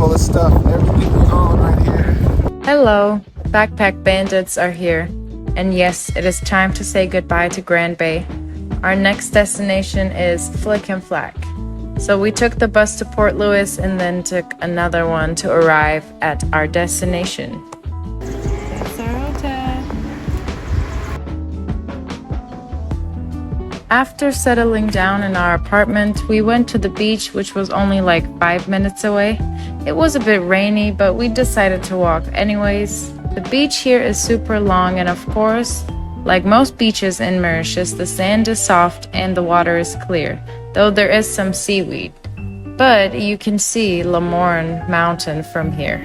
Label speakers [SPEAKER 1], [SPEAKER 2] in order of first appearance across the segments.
[SPEAKER 1] all the stuff, everything we own right here.
[SPEAKER 2] Hello, backpack bandits are here. And yes, it is time to say goodbye to Grand Bay. Our next destination is Flic-en-Flac. So we took the bus to Port Louis and then took another one to arrive at our destination. That's our hotel. After settling down in our apartment, we went to the beach, which was only like 5 minutes away. It was a bit rainy, but we decided to walk anyways. The beach here is super long, and of course, like most beaches in Mauritius, the sand is soft and the water is clear, though there is some seaweed. But you can see Le Morne mountain from here.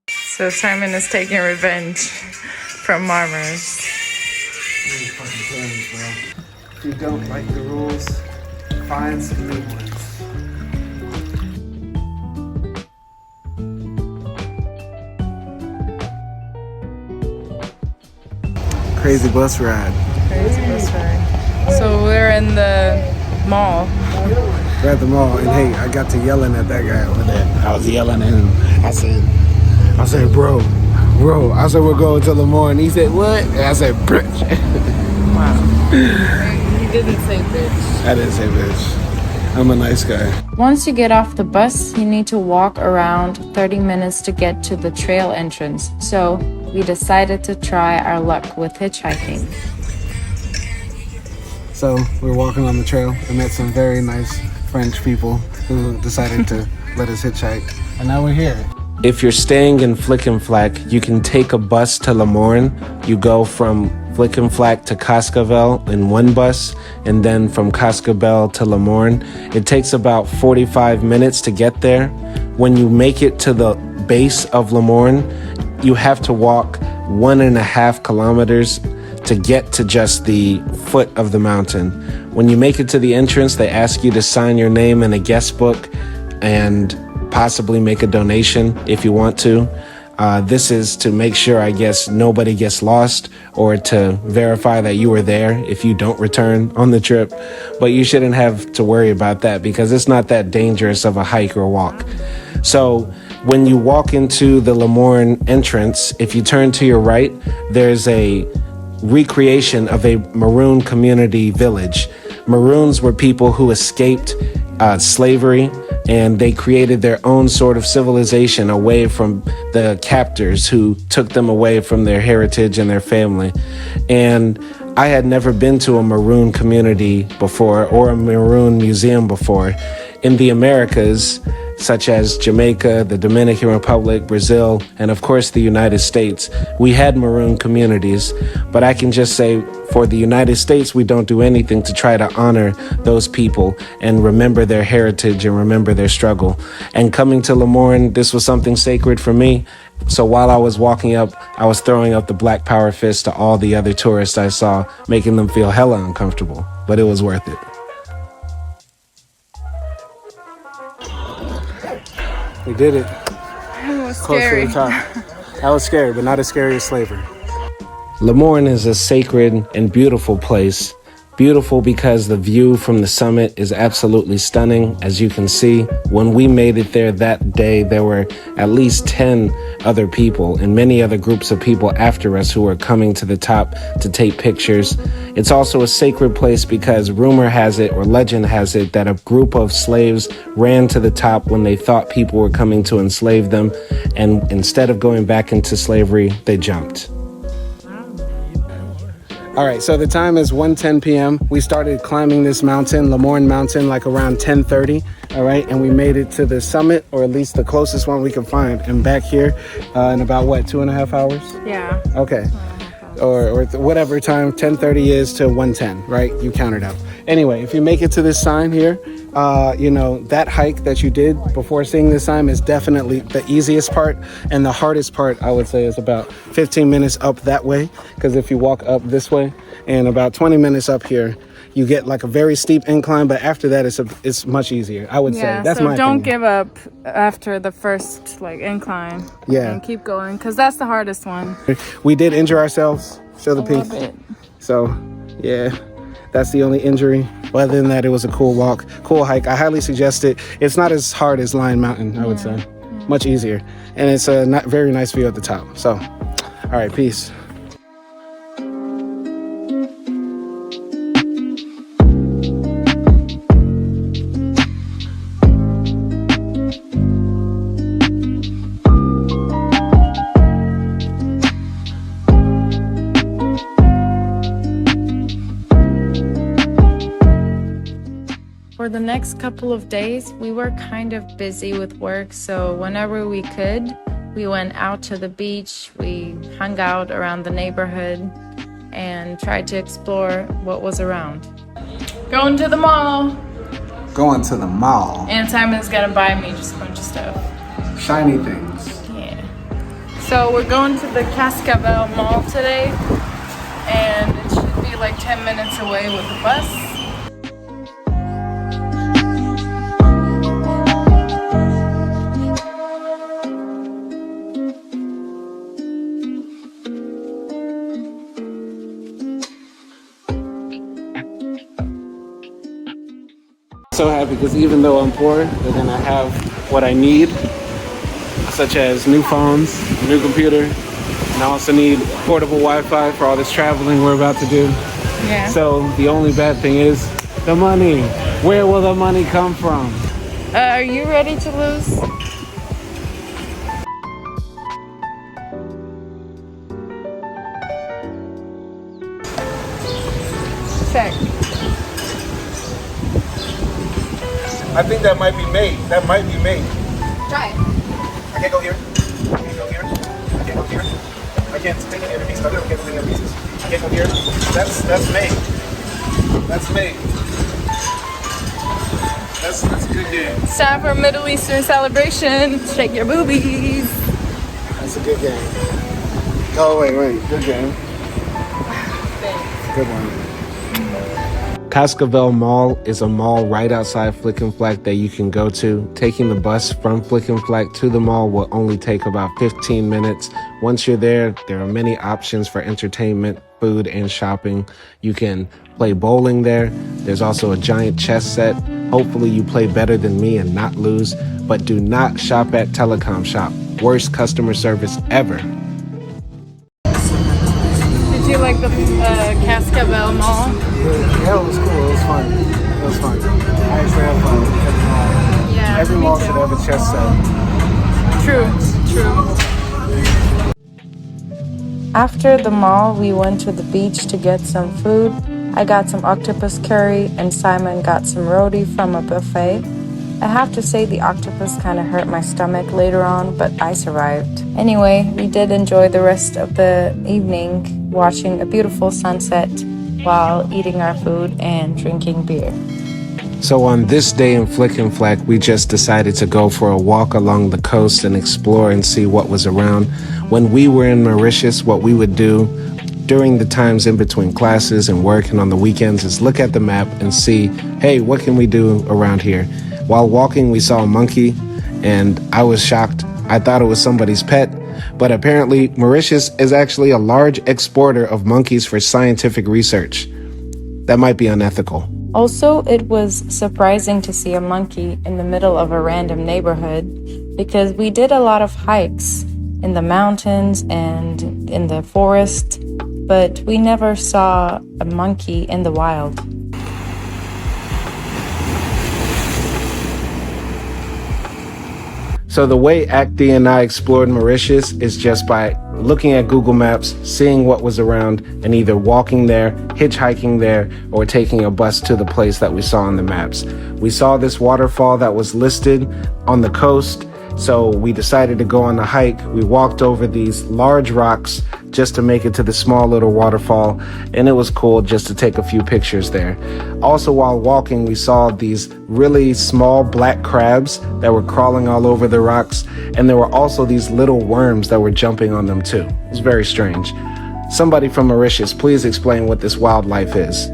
[SPEAKER 2] So Simon is taking revenge from Marmars.
[SPEAKER 1] If you don't like the rules, find some new ones. Crazy bus ride.
[SPEAKER 2] Crazy bus ride. So we're in the mall.
[SPEAKER 1] We're at the mall, and hey, I got to yelling at that guy over there. I was yelling at him. I said, bro. I said, we're going to Le Morne. He said, what? And I said, bitch.
[SPEAKER 2] Wow. You didn't say bitch.
[SPEAKER 1] I didn't say bitch. I'm a nice guy.
[SPEAKER 2] Once you get off the bus, you need to walk around 30 minutes to get to the trail entrance. So we decided to try our luck with hitchhiking.
[SPEAKER 1] So we're walking on the trail and met some very nice French people who decided to let us hitchhike. And now we're here. If you're staying in Flic-en-Flac, you can take a bus to Le Morne. You go from Flic-en-Flac to Cascavelle in one bus, and then from Cascabel to Le Morne. It takes about 45 minutes to get there. When you make it to the base of Le Morne, you have to walk 1.5 kilometers to get to just the foot of the mountain. When you make it to the entrance, they ask you to sign your name in a guest book and possibly make a donation if you want to. This is to make sure, I guess, nobody gets lost, or to verify that you were there if you don't return on the trip. But you shouldn't have to worry about that because it's not that dangerous of a hike or walk. So when you walk into the Le Morne entrance, if you turn to your right, there's a recreation of a Maroon community village. Maroons were people who escaped slavery, and they created their own sort of civilization away from the captors who took them away from their heritage and their family. And I had never been to a Maroon community before or a Maroon museum before. In the Americas, such as Jamaica, the Dominican Republic, Brazil, and of course the United States, we had Maroon communities, but I can just say for the United States, we don't do anything to try to honor those people and remember their heritage and remember their struggle. And coming to Le Morne, this was something sacred for me. So while I was walking up, I was throwing up the Black Power fist to all the other tourists I saw, making them feel hella uncomfortable, but it was worth it. We did it.
[SPEAKER 2] It was
[SPEAKER 1] Close
[SPEAKER 2] scary.
[SPEAKER 1] to the top. That was scary, but not as scary as slavery.
[SPEAKER 3] Le Morne is a sacred and beautiful place. Beautiful because the view from the summit is absolutely stunning. As you can see, when we made it there that day, there were at least 10 other people and many other groups of people after us who were coming to the top to take pictures. It's also a sacred place because rumor has it, or legend has it, that a group of slaves ran to the top when they thought people were coming to enslave them, and instead of going back into slavery, they jumped.
[SPEAKER 1] All right, so the time is 1:10 p.m. We started climbing this mountain, Le Morne Mountain, like around 10:30. All right, and we made it to the summit, or at least the closest one we could find, and back here in about what, 2.5 hours?
[SPEAKER 2] Yeah.
[SPEAKER 1] Okay. Or whatever time 10:30 is to 1:10, right? You count it out. Anyway, if you make it to this sign here, that hike that you did before seeing this sign is definitely the easiest part, and the hardest part, I would say, is about 15 minutes up that way, because if you walk up this way and about 20 minutes up here, you get like a very steep incline, but after that it's much easier, I would say. That's
[SPEAKER 2] so
[SPEAKER 1] my
[SPEAKER 2] don't
[SPEAKER 1] opinion.
[SPEAKER 2] give up after the first incline.
[SPEAKER 1] Yeah.
[SPEAKER 2] And keep going, because that's the hardest one.
[SPEAKER 1] We did injure ourselves. Show the
[SPEAKER 2] A little
[SPEAKER 1] piece.
[SPEAKER 2] bit.
[SPEAKER 1] So yeah, That's the only injury. But other than that, it was a cool walk, cool hike. I highly suggest it. It's not as hard as Lion Mountain, I would say. Much easier. And it's a very nice view at the top. So, all right, peace.
[SPEAKER 2] For the next couple of days, we were kind of busy with work, so whenever we could, we went out to the beach, we hung out around the neighborhood, and tried to explore what was around. Going to the mall!
[SPEAKER 1] Going to the mall.
[SPEAKER 2] And Simon's gonna buy me just a bunch of stuff.
[SPEAKER 1] Shiny things.
[SPEAKER 2] Yeah. So we're going to the Cascabel mall today, and it should be like 10 minutes away with the bus.
[SPEAKER 1] So happy because even though I'm poor, they're gonna have what I need, such as new phones, a new computer, and I also need portable Wi-Fi for all this traveling we're about to do.
[SPEAKER 2] Yeah.
[SPEAKER 1] So the only bad thing is the money. Where will the money come from?
[SPEAKER 2] Are you ready to lose? Check.
[SPEAKER 1] I think that might be made. That might be made.
[SPEAKER 2] Try.
[SPEAKER 1] I can't go here. I can't go here. I can't go here. I can't take any other pieces. I don't get any other pieces. I can't go here. That's made. That's made. That's a good game.
[SPEAKER 2] It's time for a Middle Eastern celebration. Shake your boobies.
[SPEAKER 1] That's a good game. Oh wait. Good game. Good one. Cascavelle Mall is a mall right outside Flic-en-Flac that you can go to. Taking the bus from Flic-en-Flac to the mall will only take about 15 minutes. Once you're there, there are many options for entertainment, food, and shopping. You can play bowling there. There's also a giant chess set. Hopefully you play better than me and not lose, but do not shop at Telecom Shop. Worst customer service ever.
[SPEAKER 2] Did you like the Cascabel Mall?
[SPEAKER 1] Yeah, it was cool. It was fun. It was fun. I actually had fun at the mall.
[SPEAKER 2] Yeah,
[SPEAKER 1] Every
[SPEAKER 2] me
[SPEAKER 1] mall
[SPEAKER 2] too.
[SPEAKER 1] should have a chess set.
[SPEAKER 2] True. After the mall, we went to the beach to get some food. I got some octopus curry and Simon got some roti from a buffet. I have to say the octopus kind of hurt my stomach later on, but I survived. Anyway, we did enjoy the rest of the evening watching a beautiful sunset while eating our food and drinking beer.
[SPEAKER 3] So on this day in Flic-en-Flac, we just decided to go for a walk along the coast and explore and see what was around. When we were in Mauritius, what we would do during the times in between classes and work and on the weekends is look at the map and see, hey, what can we do around here? While walking, we saw a monkey and I was shocked. I thought it was somebody's pet, but apparently Mauritius is actually a large exporter of monkeys for scientific research. That might be unethical.
[SPEAKER 2] Also, it was surprising to see a monkey in the middle of a random neighborhood because we did a lot of hikes in the mountains and in the forest, but we never saw a monkey in the wild.
[SPEAKER 3] So the way Acti and I explored Mauritius is just by looking at Google Maps, seeing what was around, and either walking there, hitchhiking there, or taking a bus to the place that we saw on the maps. We saw this waterfall that was listed on the coast, so we decided to go on a hike. We walked over these large rocks just to make it to the small little waterfall, and it was cool just to take a few pictures there. Also, while walking, we saw these really small black crabs that were crawling all over the rocks, and there were also these little worms that were jumping on them too. It was very strange. Somebody from Mauritius, please explain what this wildlife is.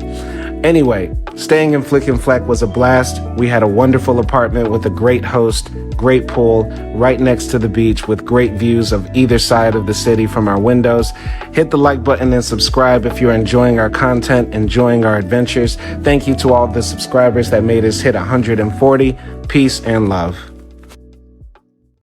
[SPEAKER 3] Anyway, Staying in Flic-en-Flac was a blast. We had a wonderful apartment with a great host, great pool, right next to the beach with great views of either side of the city from our windows. Hit the like button and subscribe if you're enjoying our content, enjoying our adventures. Thank you to all the subscribers that made us hit 140. Peace and love.